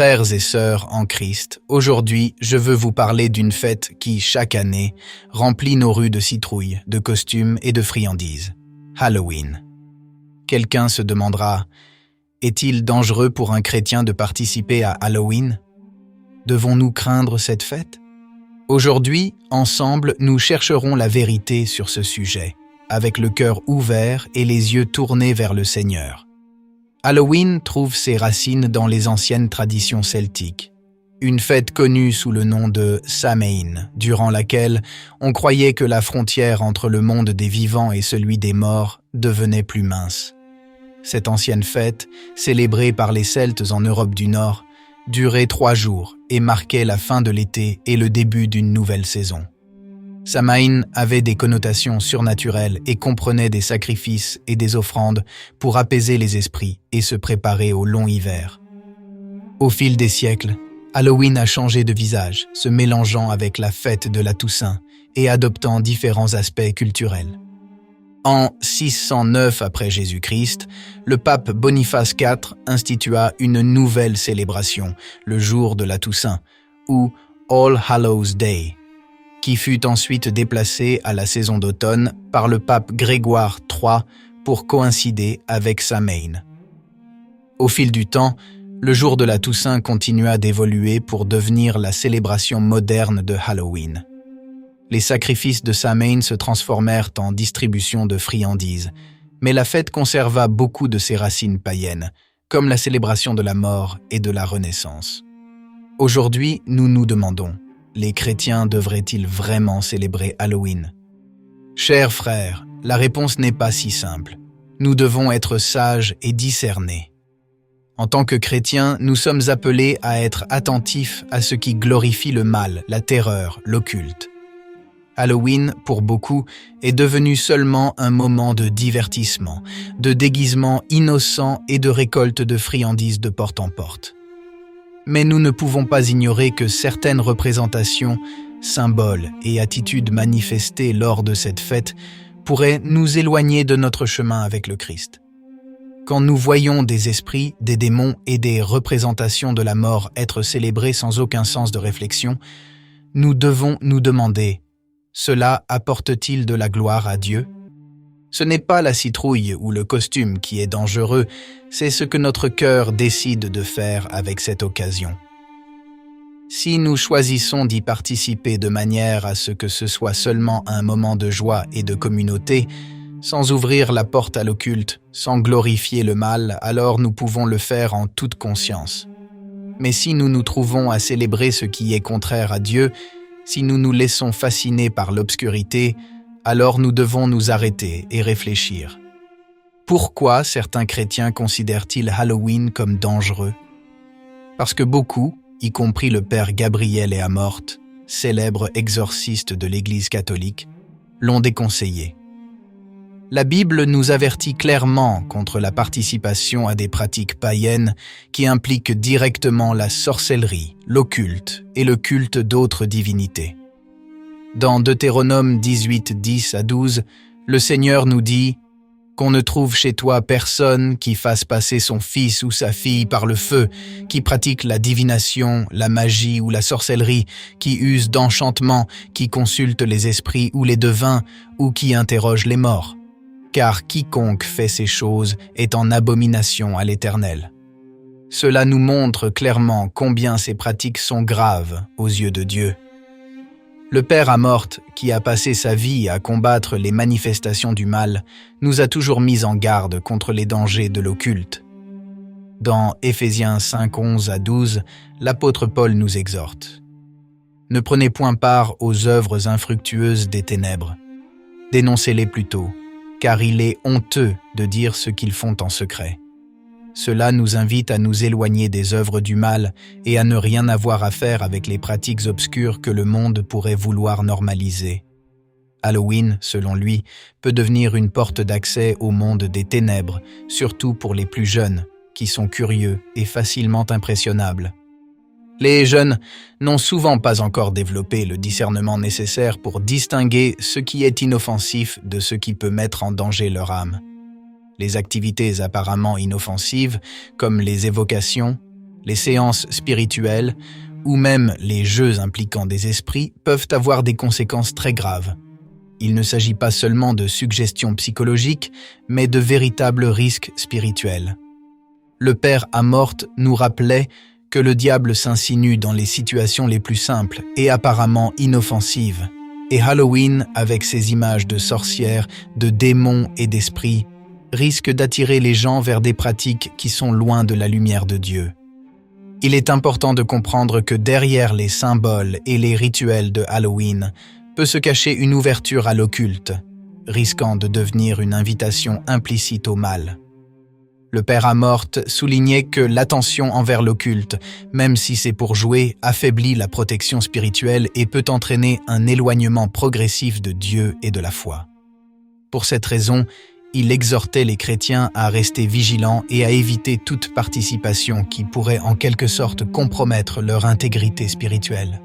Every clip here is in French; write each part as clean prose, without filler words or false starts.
Frères et sœurs en Christ, aujourd'hui, je veux vous parler d'une fête qui, chaque année, remplit nos rues de citrouilles, de costumes et de friandises. Halloween. Quelqu'un se demandera, est-il dangereux pour un chrétien de participer à Halloween? Devons-nous craindre cette fête? Aujourd'hui, ensemble, nous chercherons la vérité sur ce sujet, avec le cœur ouvert et les yeux tournés vers le Seigneur. Halloween trouve ses racines dans les anciennes traditions celtiques. Une fête connue sous le nom de Samhain, durant laquelle on croyait que la frontière entre le monde des vivants et celui des morts devenait plus mince. Cette ancienne fête, célébrée par les Celtes en Europe du Nord, durait 3 jours et marquait la fin de l'été et le début d'une nouvelle saison. Samhain avait des connotations surnaturelles et comprenait des sacrifices et des offrandes pour apaiser les esprits et se préparer au long hiver. Au fil des siècles, Halloween a changé de visage, se mélangeant avec la fête de la Toussaint et adoptant différents aspects culturels. En 609 après Jésus-Christ, le pape Boniface IV institua une nouvelle célébration, le jour de la Toussaint, ou All Hallows Day, qui fut ensuite déplacé à la saison d'automne par le pape Grégoire III pour coïncider avec Samhain. Au fil du temps, le jour de la Toussaint continua d'évoluer pour devenir la célébration moderne de Halloween. Les sacrifices de Samhain se transformèrent en distribution de friandises, mais la fête conserva beaucoup de ses racines païennes, comme la célébration de la mort et de la Renaissance. Aujourd'hui, nous nous demandons, les chrétiens devraient-ils vraiment célébrer Halloween? Chers frères, la réponse n'est pas si simple. Nous devons être sages et discernés. En tant que chrétiens, nous sommes appelés à être attentifs à ce qui glorifie le mal, la terreur, l'occulte. Halloween, pour beaucoup, est devenu seulement un moment de divertissement, de déguisement innocent et de récolte de friandises de porte en porte. Mais nous ne pouvons pas ignorer que certaines représentations, symboles et attitudes manifestées lors de cette fête pourraient nous éloigner de notre chemin avec le Christ. Quand nous voyons des esprits, des démons et des représentations de la mort être célébrées sans aucun sens de réflexion, nous devons nous demander, cela apporte-t-il de la gloire à Dieu? Ce n'est pas la citrouille ou le costume qui est dangereux, c'est ce que notre cœur décide de faire avec cette occasion. Si nous choisissons d'y participer de manière à ce que ce soit seulement un moment de joie et de communauté, sans ouvrir la porte à l'occulte, sans glorifier le mal, alors nous pouvons le faire en toute conscience. Mais si nous nous trouvons à célébrer ce qui est contraire à Dieu, si nous nous laissons fasciner par l'obscurité, alors nous devons nous arrêter et réfléchir. Pourquoi certains chrétiens considèrent-ils Halloween comme dangereux? Parce que beaucoup, y compris le père Gabriel et Amorth, célèbre exorciste de l'Église catholique, l'ont déconseillé. La Bible nous avertit clairement contre la participation à des pratiques païennes qui impliquent directement la sorcellerie, l'occulte et le culte d'autres divinités. Dans Deutéronome 18, 10 à 12, le Seigneur nous dit « Qu'on ne trouve chez toi personne qui fasse passer son fils ou sa fille par le feu, qui pratique la divination, la magie ou la sorcellerie, qui use d'enchantements, qui consulte les esprits ou les devins, ou qui interroge les morts. Car quiconque fait ces choses est en abomination à l'Éternel. » Cela nous montre clairement combien ces pratiques sont graves aux yeux de Dieu. Le père Amorth, qui a passé sa vie à combattre les manifestations du mal, nous a toujours mis en garde contre les dangers de l'occulte. Dans Éphésiens 5, 11 à 12, l'apôtre Paul nous exhorte. « Ne prenez point part aux œuvres infructueuses des ténèbres. Dénoncez-les plutôt, car il est honteux de dire ce qu'ils font en secret. Cela nous invite à nous éloigner des œuvres du mal et à ne rien avoir à faire avec les pratiques obscures que le monde pourrait vouloir normaliser. Halloween, selon lui, peut devenir une porte d'accès au monde des ténèbres, surtout pour les plus jeunes, qui sont curieux et facilement impressionnables. Les jeunes n'ont souvent pas encore développé le discernement nécessaire pour distinguer ce qui est inoffensif de ce qui peut mettre en danger leur âme. Les activités apparemment inoffensives, comme les évocations, Les séances spirituelles ou même les jeux impliquant des esprits peuvent avoir des conséquences très graves. Il ne s'agit pas seulement de suggestions psychologiques, mais de véritables risques spirituels. Le père Amorth nous rappelait que le diable s'insinue dans les situations les plus simples et apparemment inoffensives. Et Halloween, avec ses images de sorcières, de démons et d'esprits, risque d'attirer les gens vers des pratiques qui sont loin de la lumière de Dieu. Il est important de comprendre que derrière les symboles et les rituels de Halloween peut se cacher une ouverture à l'occulte, risquant de devenir une invitation implicite au mal. Le père Amorth soulignait que l'attention envers l'occulte, même si c'est pour jouer, affaiblit la protection spirituelle et peut entraîner un éloignement progressif de Dieu et de la foi. Pour cette raison, il exhortait les chrétiens à rester vigilants et à éviter toute participation qui pourrait en quelque sorte compromettre leur intégrité spirituelle.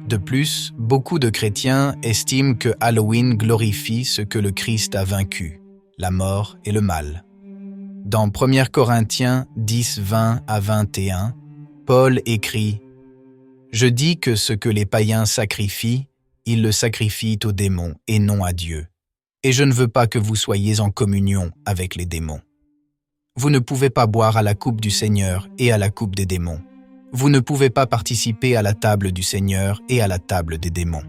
De plus, beaucoup de chrétiens estiment que Halloween glorifie ce que le Christ a vaincu, la mort et le mal. Dans 1 Corinthiens 10, 20 à 21, Paul écrit « Je dis que ce que les païens sacrifient, ils le sacrifient aux démons et non à Dieu. Et je ne veux pas que vous soyez en communion avec les démons. Vous ne pouvez pas boire à la coupe du Seigneur et à la coupe des démons. Vous ne pouvez pas participer à la table du Seigneur et à la table des démons. »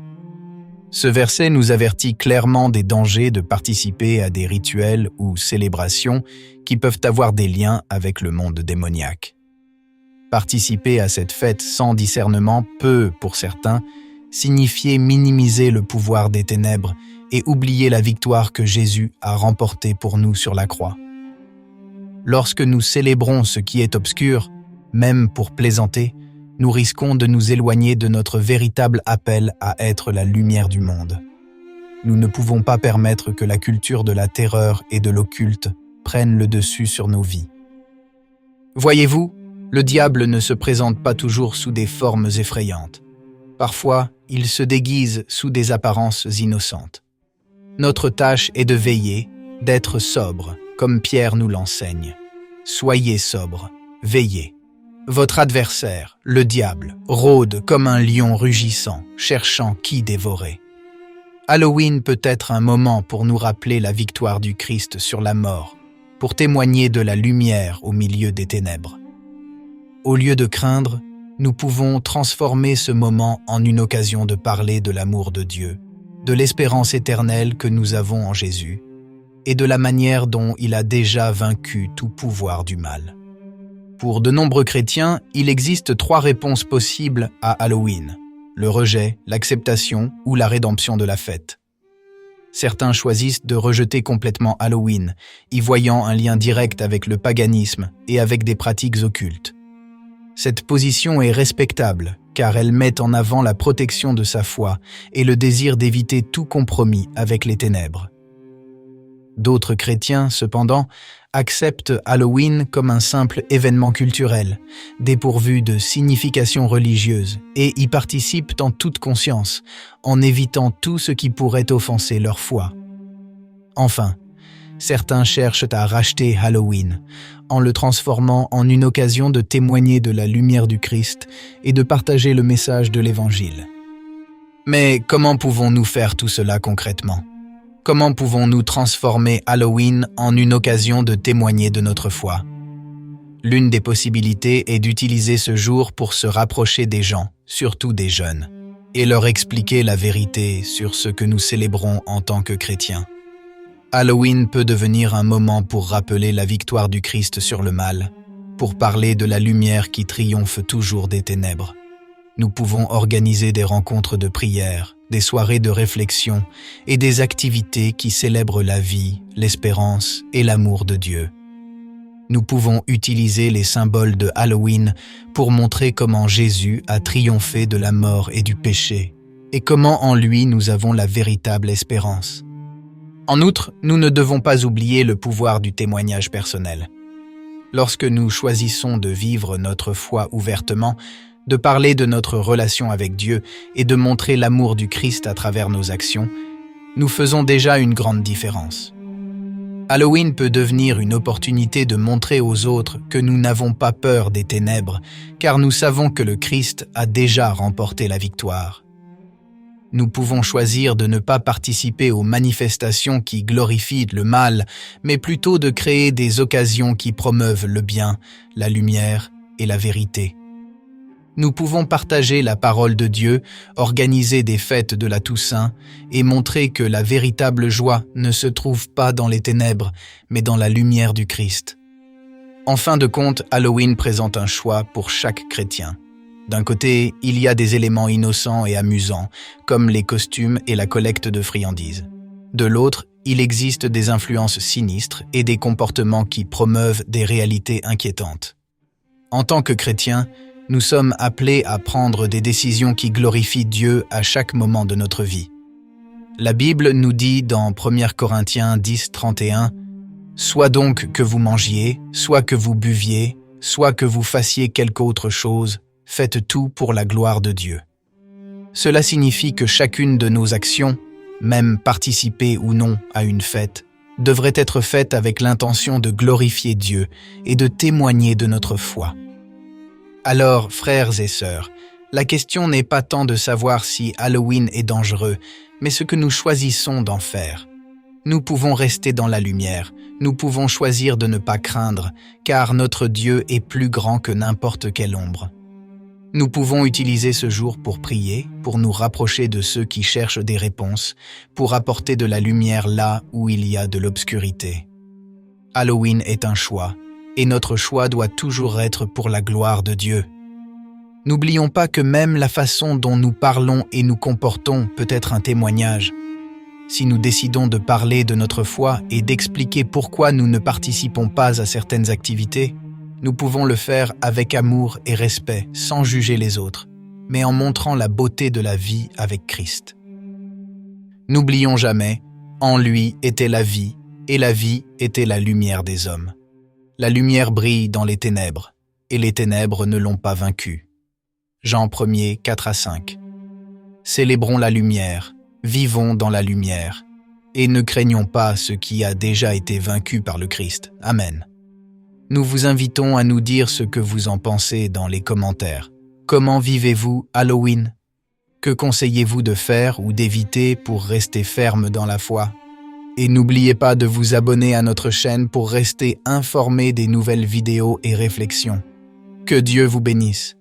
Ce verset nous avertit clairement des dangers de participer à des rituels ou célébrations qui peuvent avoir des liens avec le monde démoniaque. Participer à cette fête sans discernement peut, pour certains, signifier minimiser le pouvoir des ténèbres et oublier la victoire que Jésus a remportée pour nous sur la croix. Lorsque nous célébrons ce qui est obscur, même pour plaisanter, nous risquons de nous éloigner de notre véritable appel à être la lumière du monde. Nous ne pouvons pas permettre que la culture de la terreur et de l'occulte prenne le dessus sur nos vies. Voyez-vous, le diable ne se présente pas toujours sous des formes effrayantes. Parfois, il se déguise sous des apparences innocentes. Notre tâche est de veiller, d'être sobre, comme Pierre nous l'enseigne. Soyez sobre, veillez. Votre adversaire, le diable, rôde comme un lion rugissant, cherchant qui dévorer. Halloween peut être un moment pour nous rappeler la victoire du Christ sur la mort, pour témoigner de la lumière au milieu des ténèbres. Au lieu de craindre, nous pouvons transformer ce moment en une occasion de parler de l'amour de Dieu, de l'espérance éternelle que nous avons en Jésus, et de la manière dont il a déjà vaincu tout pouvoir du mal. Pour de nombreux chrétiens, il existe 3 réponses possibles à Halloween: le rejet, l'acceptation ou la rédemption de la fête. Certains choisissent de rejeter complètement Halloween, y voyant un lien direct avec le paganisme et avec des pratiques occultes. Cette position est respectable, car elle met en avant la protection de sa foi et le désir d'éviter tout compromis avec les ténèbres. D'autres chrétiens, cependant, acceptent Halloween comme un simple événement culturel, dépourvu de signification religieuse, et y participent en toute conscience, en évitant tout ce qui pourrait offenser leur foi. Enfin, certains cherchent à racheter Halloween, en le transformant en une occasion de témoigner de la lumière du Christ et de partager le message de l'Évangile. Mais comment pouvons-nous faire tout cela concrètement ? Comment pouvons-nous transformer Halloween en une occasion de témoigner de notre foi ? L'une des possibilités est d'utiliser ce jour pour se rapprocher des gens, surtout des jeunes, et leur expliquer la vérité sur ce que nous célébrons en tant que chrétiens. Halloween peut devenir un moment pour rappeler la victoire du Christ sur le mal, pour parler de la lumière qui triomphe toujours des ténèbres. Nous pouvons organiser des rencontres de prière, des soirées de réflexion et des activités qui célèbrent la vie, l'espérance et l'amour de Dieu. Nous pouvons utiliser les symboles de Halloween pour montrer comment Jésus a triomphé de la mort et du péché, et comment en lui nous avons la véritable espérance. En outre, nous ne devons pas oublier le pouvoir du témoignage personnel. Lorsque nous choisissons de vivre notre foi ouvertement, de parler de notre relation avec Dieu et de montrer l'amour du Christ à travers nos actions, nous faisons déjà une grande différence. Halloween peut devenir une opportunité de montrer aux autres que nous n'avons pas peur des ténèbres, car nous savons que le Christ a déjà remporté la victoire. Nous pouvons choisir de ne pas participer aux manifestations qui glorifient le mal, mais plutôt de créer des occasions qui promeuvent le bien, la lumière et la vérité. Nous pouvons partager la parole de Dieu, organiser des fêtes de la Toussaint et montrer que la véritable joie ne se trouve pas dans les ténèbres, mais dans la lumière du Christ. En fin de compte, Halloween présente un choix pour chaque chrétien. D'un côté, il y a des éléments innocents et amusants, comme les costumes et la collecte de friandises. De l'autre, il existe des influences sinistres et des comportements qui promeuvent des réalités inquiétantes. En tant que chrétiens, nous sommes appelés à prendre des décisions qui glorifient Dieu à chaque moment de notre vie. La Bible nous dit dans 1 Corinthiens 10, 31 « Soit donc que vous mangiez, soit que vous buviez, soit que vous fassiez quelque autre chose, faites tout pour la gloire de Dieu. » Cela signifie que chacune de nos actions, même participer ou non à une fête, devrait être faite avec l'intention de glorifier Dieu et de témoigner de notre foi. Alors, frères et sœurs, la question n'est pas tant de savoir si Halloween est dangereux, mais ce que nous choisissons d'en faire. Nous pouvons rester dans la lumière, nous pouvons choisir de ne pas craindre, car notre Dieu est plus grand que n'importe quelle ombre. Nous pouvons utiliser ce jour pour prier, pour nous rapprocher de ceux qui cherchent des réponses, pour apporter de la lumière là où il y a de l'obscurité. Halloween est un choix, et notre choix doit toujours être pour la gloire de Dieu. N'oublions pas que même la façon dont nous parlons et nous comportons peut être un témoignage. Si nous décidons de parler de notre foi et d'expliquer pourquoi nous ne participons pas à certaines activités, nous pouvons le faire avec amour et respect, sans juger les autres, mais en montrant la beauté de la vie avec Christ. N'oublions jamais, en lui était la vie, et la vie était la lumière des hommes. La lumière brille dans les ténèbres, et les ténèbres ne l'ont pas vaincue. Jean 1er, 4-5. Célébrons la lumière, vivons dans la lumière, et ne craignons pas ce qui a déjà été vaincu par le Christ. Amen. Nous vous invitons à nous dire ce que vous en pensez dans les commentaires. Comment vivez-vous Halloween? Que conseillez-vous de faire ou d'éviter pour rester ferme dans la foi? Et n'oubliez pas de vous abonner à notre chaîne pour rester informé des nouvelles vidéos et réflexions. Que Dieu vous bénisse.